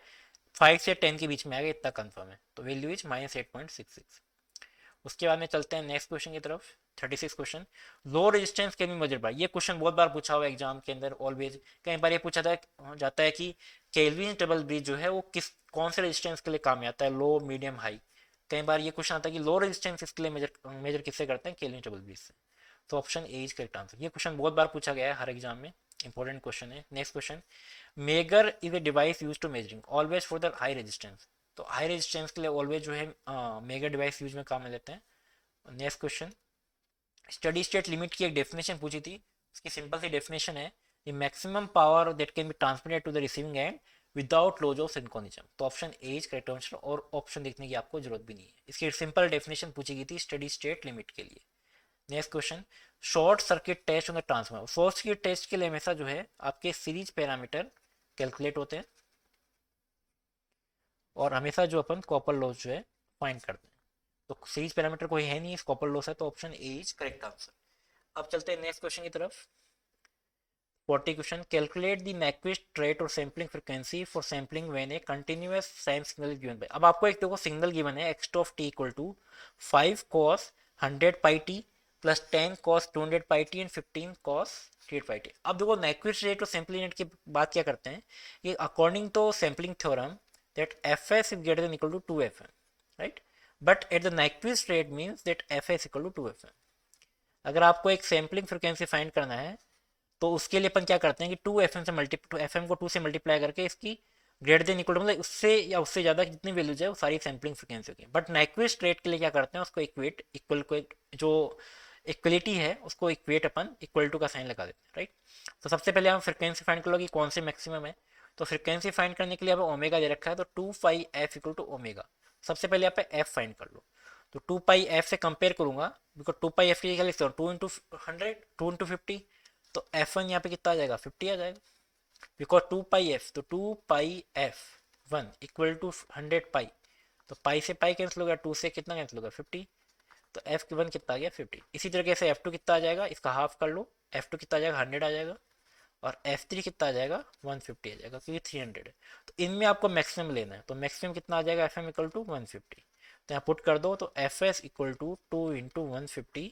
5 से 10 के बीच में आएगा, इतना कंफर्म है. तो वैल्यू इज -8.66. उसके बाद में चलते हैं नेक्स्ट क्वेश्चन की तरफ। 36 question, low resistance can be measured by. ये क्वेश्चन बहुत बार पूछा हुआ है एग्जाम के अंदर ऑलवेज। कई बार ये पूछा जाता है कि केल्विन टेबल ब्रिज जो है वो किस कौन से रेजिस्टेंस के लिए काम में आता है, लो मीडियम हाई। कई बार ये क्वेश्चन आता है कि लो रेजिस्टेंस इसके लिए मेजर मेजर किससे करते हैं, केल्विन टेबल ब्रिज से। तो option A is correct answer. ये क्वेश्चन बहुत बार पूछा गया है हर एग्जाम में, इंपॉर्टेंट क्वेश्चन है। Next question, megger is a device use to measuring always for the high resistance. तो हाई रेजिस्टेंस के लिए ऑलवेज जो है मेगर डिवाइस यूज में काम में लेते हैं। Next question, steady state limit की एक डेफिनेशन पूछी थी, उसकी सिंपल सी डेफिनेशन है the maximum power that can be transmitted to the receiving end without loss of synchronism. तो option A is correct answer, और ऑप्शन देखने की आपको जरूरत भी नहीं है। इसकी सिंपल डेफिनेशन पूछी गई थी स्टडी स्टेट लिमिट के लिए। Next question, short circuit test on the transformer. Short circuit test के लिए हमेशा जो है आपके सीरीज पैरामीटर कैलकुलेट होते हैं, और हमेशा जो अपन कॉपर लॉस जो है फाइंड करते हैं। तो सीरीज पैरामीटर कोई है नहीं, इस कॉपर लॉस है, तो option A is correct answer. अब चलते हैं नेक्स्ट क्वेश्चन की तरफ। 40 question, calculate the Nyquist rate और sampling frequency for sampling when a continuous same signal given by. अब आपको एक देखो सिग्नल गिवन है x of t equal to 5 cos 100 pi t plus 10 cos 200 pi t and 15 cos 300 pi t. अब देखो Nyquist rate और sampling rate की बात क्या करते हैं, ये according to sampling theorem that fs is greater than equal to 2fm, right. But at the Nyquist rate means that fs equal to 2fm। अगर आपको एक सैम्पलिंग फ्रीक्वेंसी फाइंड करना है तो उसके लिए अपन क्या करते हैं कि 2fm से एफ एम को 2 से मल्टीप्लाई करके इसकी ग्रेटर देन इक्वल मतलब उससे या उससे ज़्यादा जितनी वैल्यूज है वो सारी सैम्पलिंग फ्रीक्वेंसी होगी। बट नाइक्विस्ट रेट के लिए क्या करते हैं, उसको इक्वेट इक्वल को जो इक्वलिटी है उसको इक्वेट अपन इक्वल टू का साइन लगा देते हैं, राइट। तो सबसे पहले हम फ्रिक्वेंसी फाइंड कर लो कि कौन से मैक्सिमम है। तो फ्रिक्वेंसी फाइंड करने के लिए यहाँ पे ओमेगा दे रखा है, तो 2 पाई एफ इक्वल टू ओमेगा। सबसे पहले यहाँ पे एफ फाइंड कर लो। तो 2 पाई एफ से कंपेयर करूंगा, बिकॉज 2 पाई एफ की जगह लिखते हो 2 इंटू 100, 2 इंटू 50। तो एफ वन यहाँ पे कितना आ जाएगा, 50 आ जाएगा, बिकॉज 2 पाई एफ। तो 2 पाई एफ 1 इक्वल टू 100 पाई। तो पाई से पाई कैंसिल हो गया, 2 से कितना कैंसिल हो गया, 50। तो F1 कितना आ गया, 50। इसी तरीके से F2 कितना आ जाएगा, इसका हाफ कर लो, F2 कितना आ जाएगा, 100 आ जाएगा। और F3 कितना आ जाएगा, 150 आ जाएगा, क्योंकि 300 है। तो इनमें आपको मैक्सिमम लेना है, तो मैक्सिमम कितना आ जाएगा, Fm इक्वल टू 150। तो यहाँ पुट कर दो, तो Fs equal to 2 into 150,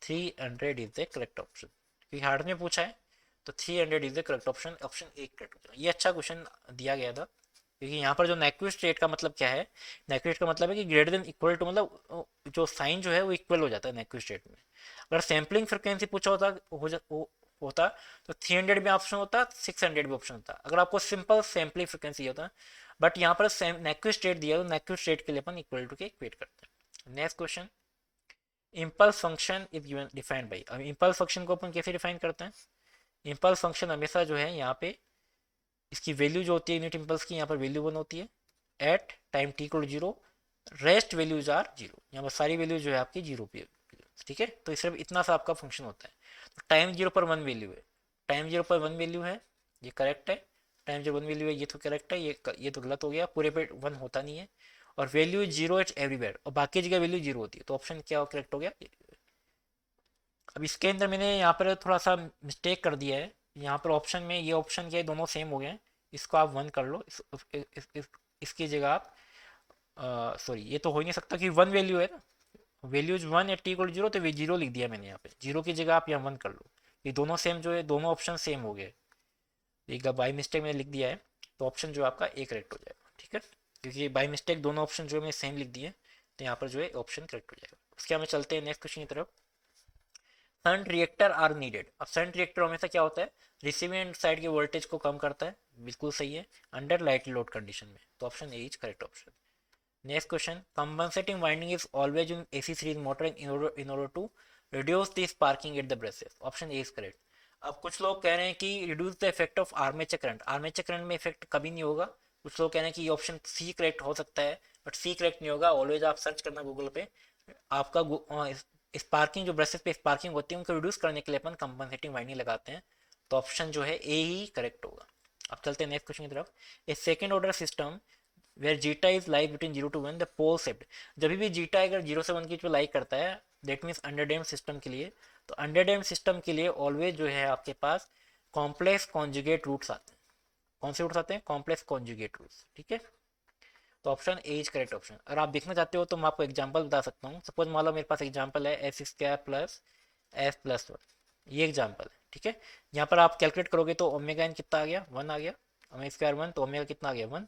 300 is the correct option. क्योंकि हार्ड में पूछा है, तो 300 is the correct option, option A correct option. ये अच्छा क्वेश्चन दिया गया था, क्योंकि यहाँ पर जो Nyquist रेट का मतलब क्या है, Nyquist का मतलब है कि ग्रेटर देन इक्वल टू, मतलब जो साइन जो है वो इक्वल हो जाता है Nyquist रेट में। अगर सैम्पलिंग फ्रिक्वेंसी पूछा होता तो 300 भी ऑप्शन होता, 600 भी ऑप्शन होता, अगर आपको सिंपल सैम्पलिंग फ्रिक्वेंसी होता। बट यहाँ पर Nyquist रेट दिया, तो Nyquist रेट के लिए अपन इक्वल टू के इक्वेट करते हैं। Next question, impulse function is given defined by. अब इम्पल्स फंक्शन को अपन कैसे डिफाइन करते हैं, इम्पल्स फंक्शन हमेशा जो है यहाँ पे इसकी वैल्यू जो होती है यूनिट इम्पल्स की, यहाँ पर वैल्यू 1 होती है at time t equal 0, rest values are 0। यहाँ पर सारी वैल्यू जो है आपकी 0 पे, ठीक है। तो सिर्फ इतना सा आपका फंक्शन होता है। तो टाइम 0 पर 1 वैल्यू है, टाइम 0 पर 1 वैल्यू है, ये करेक्ट है। टाइम 0 1 वैल्यू है, ये तो करेक्ट है, ये तो गलत हो गया, पूरे पे 1 होता नहीं है। और वैल्यू 0 एट एवरीवेयर, और बाकी जगह वैल्यू 0 होती है, तो ऑप्शन क्या करेक्ट हो गया। अब इसके अंदर मैंने यहाँ पर थोड़ा सा मिस्टेक कर दिया है, यहाँ पर ऑप्शन में ये ऑप्शन क्या है, दोनों सेम हो गए हैं। इसको आप 1 कर लो, इसकी जगह आप सॉरी, ये तो हो ही नहीं सकता कि 1 वैल्यू है ना, वैल्यूज 1 एट टी इक्वल 0, तो 0 लिख दिया मैंने यहाँ पे, 0 की जगह आप यहाँ 1 कर लो। ये दोनों सेम जो है, दोनों ऑप्शन सेम हो गए, एक बाई मिस्टेक मैंने लिख दिया है, तो ऑप्शन जो आपका ए करेक्ट हो जाएगा, ठीक है। क्योंकि बाई मिस्टेक दोनों ऑप्शन जो है मैंने सेम लिख दिए, तो यहाँ पर जो है ऑप्शन करेक्ट हो जाएगा। उसके बाद में चलते हैं नेक्स्ट क्वेश्चन की तरफ। Shunt reactor are needed. अब शंट रिएक्टर हमेशा क्या होता है, रिसीविंग साइड के वोल्टेज को कम करता है, बिल्कुल सही है, अंडर लाइट लोड कंडीशन में। तो option A is correct option. Next question, compensating winding is always in AC series motor in order to reduce the sparking at the brushes. Option A is correct. अब कुछ लोग कह रहे हैं कि reduce the effect of armature current, armature current में effect कभी नहीं होगा। कुछ लोग कह रहे हैं कि ये ऑप्शन सी करेक्ट हो सकता है, बट सी करेक्ट नहीं होगा। ऑलवेज आप सर्च करना गूगल पे, आपका स्पार्किंग जो ब्रशेस पे स्पार्किंग होती है उनको रिड्यूस करने के लिए अपन कंपनसेटिंग वाइंडिंग लगाते हैं। तो ऑप्शन जो है ए ही करेक्ट होगा। अब चलते हैं नेक्स्ट क्वेश्चन की तरफ। A second order system where zeta is like between 0 to 1 the pole shaped. जब भी जीटा अगर 0 से 1 की जो लाइक करता है, दैट मीन्स अंडरडैम्ड सिस्टम के लिए। तो अंडरडैम्ड सिस्टम के लिए ऑलवेज जो है आपके पास कॉम्प्लेक्स कॉन्जुगेट रूट्स आते हैं। कौन से रूट्स आते हैं, कॉम्प्लेक्स कॉन्जुगेट रूट्स, ठीक है। तो option A is correct option. अगर आप देखना चाहते हो तो मैं आपको एग्जांपल बता सकता हूँ। सपोज मान लो मेरे पास एग्जांपल है S square plus F plus one, ये एग्जांपल है, ठीक है। यहाँ पर आप कैलकुलेट करोगे तो ओमेगा एन कितना आ गया, वन आ गया, ओमेगा स्क्वायर वन, तो ओमेगा कितना आ गया, वन,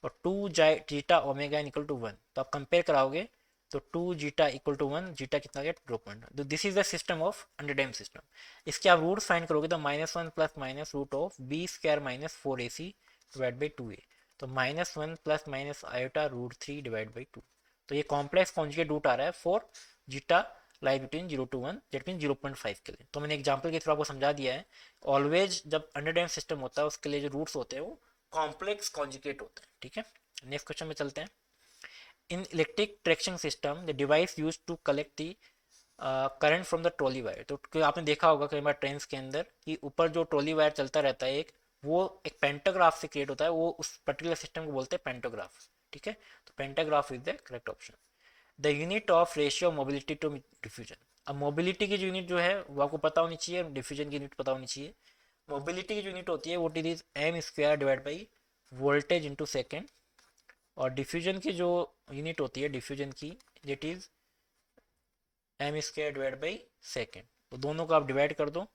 और two zeta omega n equal to one. तो आप कंपेयर कराओगे तो two zeta equal to one, zeta कितना गया, 0.1। This is the system of underdamped system. इसके आप रूट फाइंड करोगे तो minus one plus minus root of b square minus four a c divide by two a, तो minus one plus minus iota root three divide by two. तो ये complex conjugate root आ रहा है for zeta lie between 0 to 1, that mean 0.5 के लिए। तो मैंने एग्जांपल के थ्रू आपको समझा दिया है। ऑलवेज जब अंडरडैम्प्ड सिस्टम होता है उसके लिए जो रूट्स होते हैं वो कॉम्प्लेक्स कॉन्जुगेट होते हैं, ठीक है। नेक्स्ट क्वेश्चन में चलते हैं। In electric traction system the device use to collect the current from the trolley wire. तो आपने देखा होगा कई बार ट्रेन के अंदर कि ऊपर जो ट्रॉली वायर चलता रहता है एक, वो एक पेंटाग्राफ से क्रिएट होता है, वो उस पर्टिकुलर सिस्टम को बोलते हैं पेंटाग्राफ, ठीक है। तो pantograph is the correct option. The unit of ratio mobility to diffusion. अब मोबिलिटी की जो यूनिट जो है वो आपको पता होनी चाहिए, डिफ्यूजन की यूनिट पता होनी चाहिए। मोबिलिटी की जो यूनिट होती है वो it is m square divide by voltage into second, और डिफ्यूजन की जो यूनिट होती है डिफ्यूजन की, that is m square divide by second. तो दोनों को आप डिवाइड कर दो,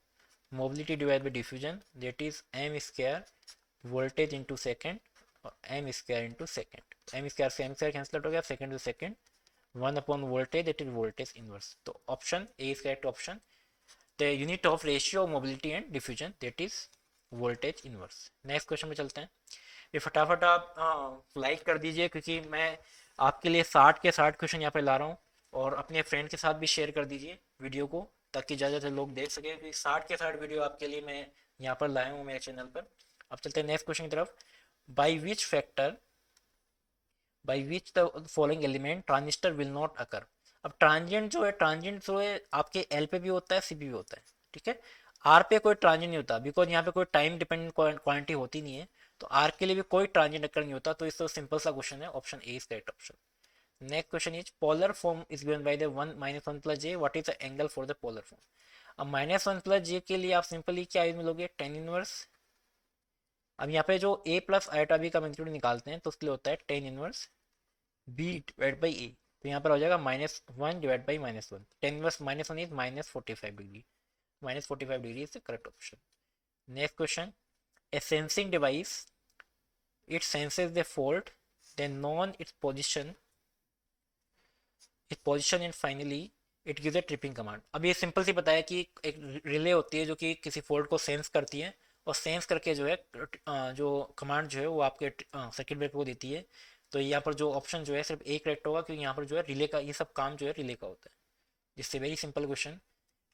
mobility divide by diffusion, that is m square voltage into second और m square into second. M square से एम स्क्वायर कैंसिल आउट हो गया, second to second, one upon voltage, that is voltage inverse. तो option A is correct option. The unit of ratio mobility and diffusion that is voltage inverse. Next question में चलते हैं। ये फटाफट आप like कर दीजिए क्योंकि मैं आपके लिए 60 के 60 क्वेश्चन यहाँ पे ला रहा हूँ, और अपने फ्रेंड के साथ भी शेयर कर दीजिए वीडियो को ताकि ज़्यादा से लोग देख सकें, क्योंकि 60 के 60 वीडियो आपके लिए मैं यहाँ पर लाया हूँ मेरे चैनल पर। अब चलते हैं नेक्स्ट क्वेश्चन की तरफ। By which factor, by which the following element transistor will not occur. अब ट्रांजिएंट जो है आपके एल पे भी होता है, सी पे भी होता है, ठीक है। आर पे कोई ट्रांजिएंट नहीं होता बिकॉज यहाँ पे कोई टाइम डिपेंडेंट क्वांटिटी होती नहीं है, तो आर के लिए भी कोई ट्रांजिएंट अकर नहीं होता। तो इससे सिंपल सा क्वेश्चन है, option A is correct option. Next question is polar form is given by the one minus one plus J, what is the angle for the polar form. अब माइनस वन प्लस जे के लिए आप simply क्या use में लोगे, tan inverse. अब यहाँ पे जो ए प्लस आयोटा बी का मैग्नीट्यूड निकालते हैं तो उसके लिए होता है tan inverse b divide by a. तो यहाँ पर हो जाएगा minus one divide by minus one, tan inverse minus one is minus 45 degree, minus 45 degree is the correct option. Next question. A sensing device, it senses the fault, then known its position and finally it gives a tripping command। अब ये simple सी बताया कि एक relay होती है जो कि किसी फॉल्ट को सेंस करती है, और सेंस करके जो है जो कमांड जो है वो आपके सर्किट ब्रेकर को देती है। तो यहाँ पर जो ऑप्शन जो है सिर्फ एक करेक्ट होगा क्योंकि यहाँ पर जो है रिले का ये सब काम जो है रिले का होता है। जिससे very simple question.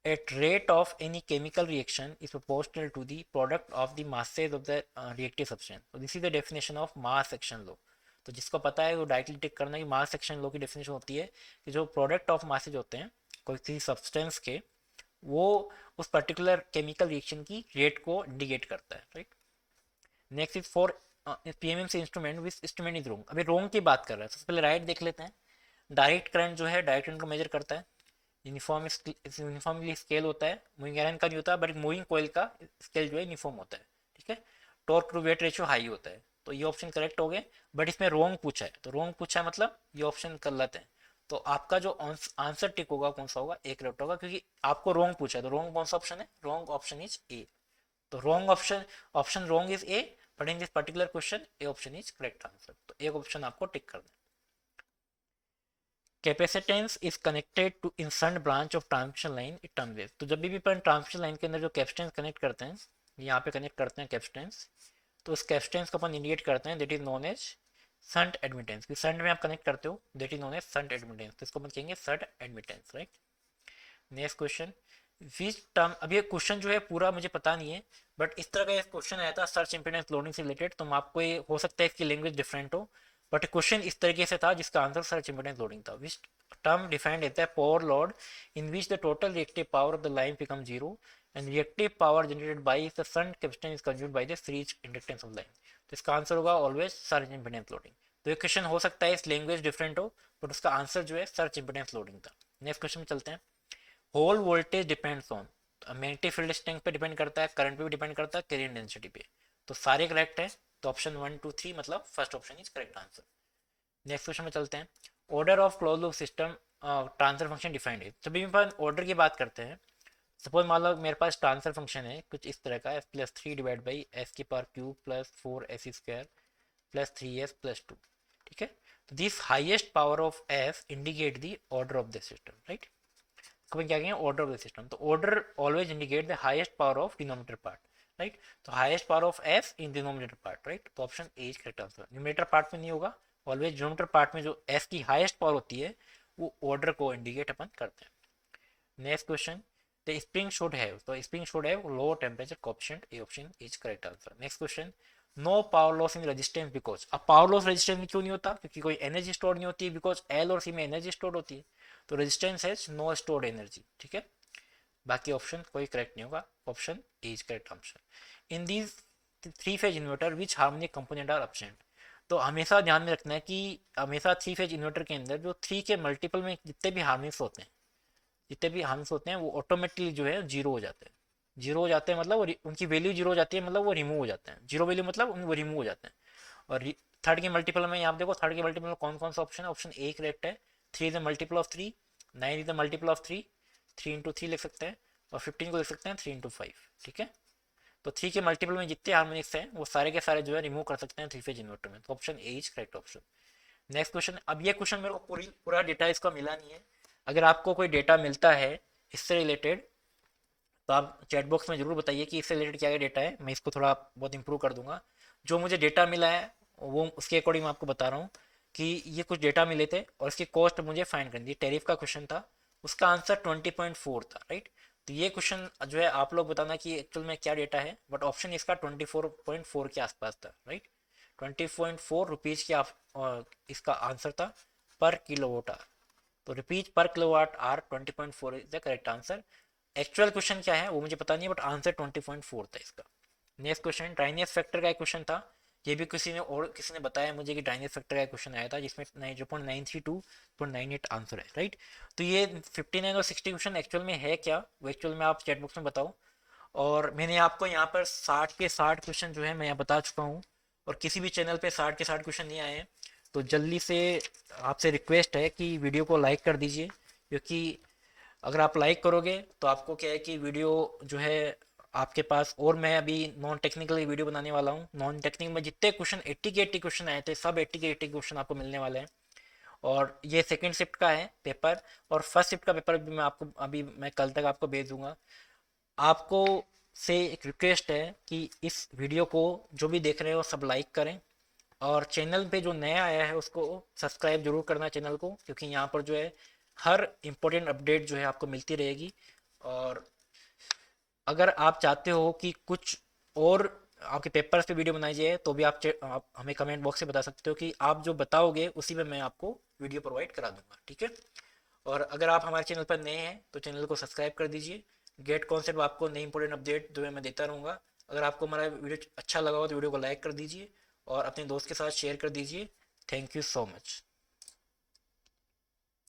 At rate of any chemical reaction is proportional to the product of the masses of the reactive substance। तो this is the definition of mass action law. तो जिसको पता है वो डायरेक्टली टिक करना कि मास एक्शन लॉ की definition होती है कि जो प्रोडक्ट ऑफ मासेज होते हैं कोई किसी सब्सटेंस के, वो उस पर्टिकुलर केमिकल रिएक्शन की रेट को इंडिकेट करता है, right. Next is for PMMC instrument, which instrument is wrong. अभी रोंग की बात कर रहे हैं, सबसे पहले राइट देख लेते हैं। डायरेक्ट करंट जो है डायरेक्ट करंट को मेजर करता है, यूनिफॉर्मली स्केल होता है, मूविंग आयरन का नहीं होता, बट मूविंग कोयल का स्केल जो है यूनिफॉर्म होता है, ठीक है। Torque to weight ratio high होता है। तो ये ऑप्शन करेक्ट हो गए, बट इसमें रोंग पूछा है, तो रोंग पूछा है मतलब ये ऑप्शन गलत है। तो आपका जो आंसर टिक होगा कौन सा होगा, ए करेक्ट होगा, क्योंकि आपको रोंग पूछा है। तो रोंग कौन सा ऑप्शन है, रोंग ऑप्शन इज ए। तो wrong option, option wrong is A, but in this particular question A option is correct answer. तो एक ऑप्शन आपको टिक करना है। Capacitance is connected to insert branch of transmission line it turn wave. तो जब भी अपन transmission line के अंदर जो कैपेसिटेंस कनेक्ट करते हैं, यहाँ पे कनेक्ट करते हैं कैपेसिटेंस, तो उस कैपेसिटेंस को अपन इंडिकेट करते हैं, that is known as shunt admittance. कि शंट में आप कनेक्ट करते हो, that is known as shunt admittance, तो इसको अपन कहेंगे shunt admittance, right. Next question. Which term, अब ये क्वेश्चन जो है पूरा मुझे पता नहीं है, बट इस तरह का एक क्वेश्चन आया था सर्च इम्पीडेंस लोडिंग से रिलेटेड, तो आपको ये हो सकता है इसकी लैंग्वेज डिफरेंट हो, बट क्वेश्चन इस तरीके से था जिसका आंसर सर्च इम्पीडेंस लोडिंग था। Which term defined as the power load in which the total reactive power of the line become zero and reactive power generated by the shunt capacitance is consumed by the series inductance of line. तो इसका answer होगा always search impedance loading. तो ये question हो सकता है इस language different हो, बट उसका आंसर जो है सर्च इम्पीडेंस लोडिंग था। नेक्स्ट क्वेश्चन में चलते हैं। Hall voltage depends on, magnetic field strength पे डिपेंड करता है, करंट पे भी डिपेंड करता है, कैरियर डेंसिटी पे। तो सारे करेक्ट है, तो ऑप्शन वन टू थ्री मतलब first option is correct answer. Next question में चलते हैं। Order of close loop system transfer function defined है। जब भी हम ऑर्डर की बात करते हैं, सपोज मान लो मेरे पास ट्रांसफर फंक्शन है कुछ इस तरह का, f+3 डिवाइड बाई एस की power cube plus 4s² plus 3s+2। ठीक है, तो this highest power of f indicate the order of the system, right. इसको क्या कहेंगे, ऑर्डर ऑफ द सिस्टम। तो order always indicate the highest power of denominator part, right. तो highest power of f in denominator part, right. तो option A is correct answer. Numerator part में नहीं होगा, always denominator part में जो f की highest power होती है वो ऑर्डर को इंडिकेट अपन करते हैं। Next question, the spring should have, तो spring should have low temperature coefficient, A option is correct answer. Next question, no power loss in resistance because. अब पावर लॉस रेजिस्टेंस में क्यों नहीं होता, क्योंकि कोई एनर्जी स्टोर नहीं होती, बिकॉज एल और सी में एनर्जी स्टोर होती है, तो resistance has no stored energy. ठीक है, बाकी ऑप्शन कोई करेक्ट नहीं होगा, option A is correct option. In these three phase inverter which harmonic component are absent. तो हमेशा ध्यान में रखना है कि हमेशा थ्री फेज इन्वर्टर के अंदर जो थ्री के मल्टीपल में जितने भी हार्मोनिक्स होते हैं, जितने भी हार्मोनिक्स होते हैं वो ऑटोमेटिकली जो है जीरो हो जाते हैं। जीरो हो जाते हैं मतलब उनकी वैल्यू जीरो हो जाती है, मतलब वो रिमूव हो जाते हैं। जीरो वैल्यू मतलब वो रिमूव हो जाते हैं। और थर्ड के मल्टीपल में आप देखो, थर्ड के मल्टीपल में कौन कौन सा ऑप्शन है, ऑप्शन ए करेक्ट है। 3 is the multiple of 3, 9 is the multiple of 3, 3 into 3 लिख सकते हैं, और 15 को लिख सकते हैं 3 इंटू 5। ठीक है, तो 3 के मल्टीपल में जितने हार्मोनिक्स हैं वो सारे के सारे जो है रिमूव कर सकते हैं थ्री फेज इन्वर्टर में, तो option A is correct option. Next question, अब ये क्वेश्चन मेरे को पूरा डेटा इसका मिला नहीं है। अगर आपको कोई डेटा मिलता है इससे रिलेटेड तो आप चैट बॉक्स में जरूर बताइए कि इससे रिलेटेड क्या क्या डेटा है, मैं इसको थोड़ा बहुत इंप्रूव कर दूंगा। जो मुझे डेटा मिला है वो उसके अकॉर्डिंग मैं आपको बता रहा हूँ कि ये कुछ डेटा मिले थे और इसकी कॉस्ट मुझे फाइंड करनी थी। टैरिफ का क्वेश्चन था, उसका आंसर 20.4 था, राइट। तो ये क्वेश्चन जो है आप लोग बताना कि एक्चुअल में क्या डेटा है, बट ऑप्शन इसका 24.4 के आसपास था, राइट। 20.4 रुपीज़ की इसका आंसर था पर किलो वोट आर। तो rupees per kilo watt R 20.4 is the correct answer. Actual question क्या है वो मुझे पता नहीं है, बट आंसर 20.4 था इसका। नेक्स्ट क्वेश्चन, ड्राइनेस फैक्टर का एक क्वेश्चन था। ये भी किसी ने बताया मुझे कि ड्राइनेस फैक्टर का क्वेश्चन आया था जिसमें 0.932.98 आंसर है, राइट। तो ये 59 और 60 क्वेश्चन एक्चुअल में है क्या, वो एक्चुअल में आप चैट बॉक्स में बताओ। और मैंने आपको यहाँ पर 60 के 60 क्वेश्चन जो है मैं यहाँ बता चुका हूँ, और किसी भी चैनल पे 60 के 60 क्वेश्चन नहीं आए हैं। तो जल्दी से आपसे रिक्वेस्ट है कि वीडियो को लाइक कर दीजिए, क्योंकि अगर आप लाइक करोगे तो आपको क्या है कि वीडियो जो है आपके पास, और मैं अभी नॉन टेक्निकल वीडियो बनाने वाला हूँ। नॉन टेक्निकल में जितने क्वेश्चन 80 के 80 क्वेश्चन आए थे, सब 80 के 80 क्वेश्चन आपको मिलने वाले हैं। और ये सेकंड शिफ्ट का है पेपर, और फर्स्ट शिफ्ट का पेपर भी मैं आपको अभी मैं कल तक आपको भेज दूंगा। आपको से एक रिक्वेस्ट है कि इस वीडियो को जो भी देख रहे हो सब लाइक करें, और चैनल पे जो नया आया है उसको सब्सक्राइब जरूर करना चैनल को, क्योंकि यहाँ पर जो है हर इम्पोर्टेंट अपडेट जो है आपको मिलती रहेगी। और अगर आप चाहते हो कि कुछ और आपके पेपर्स पे वीडियो बनाई जाए तो भी आप हमें कमेंट बॉक्स से बता सकते हो कि आप जो बताओगे उसी में मैं आपको वीडियो प्रोवाइड करा दूंगा, ठीक है। और अगर आप हमारे चैनल पर नए हैं तो चैनल को सब्सक्राइब कर दीजिए। गेट कॉन्सेप्ट आपको नई इंपॉर्टेंट अपडेट जो है मैं देता रहूँगा। अगर आपको हमारा वीडियो अच्छा लगा हो तो वीडियो को लाइक कर दीजिए और अपने दोस्त के साथ शेयर कर दीजिए। Thank you so much.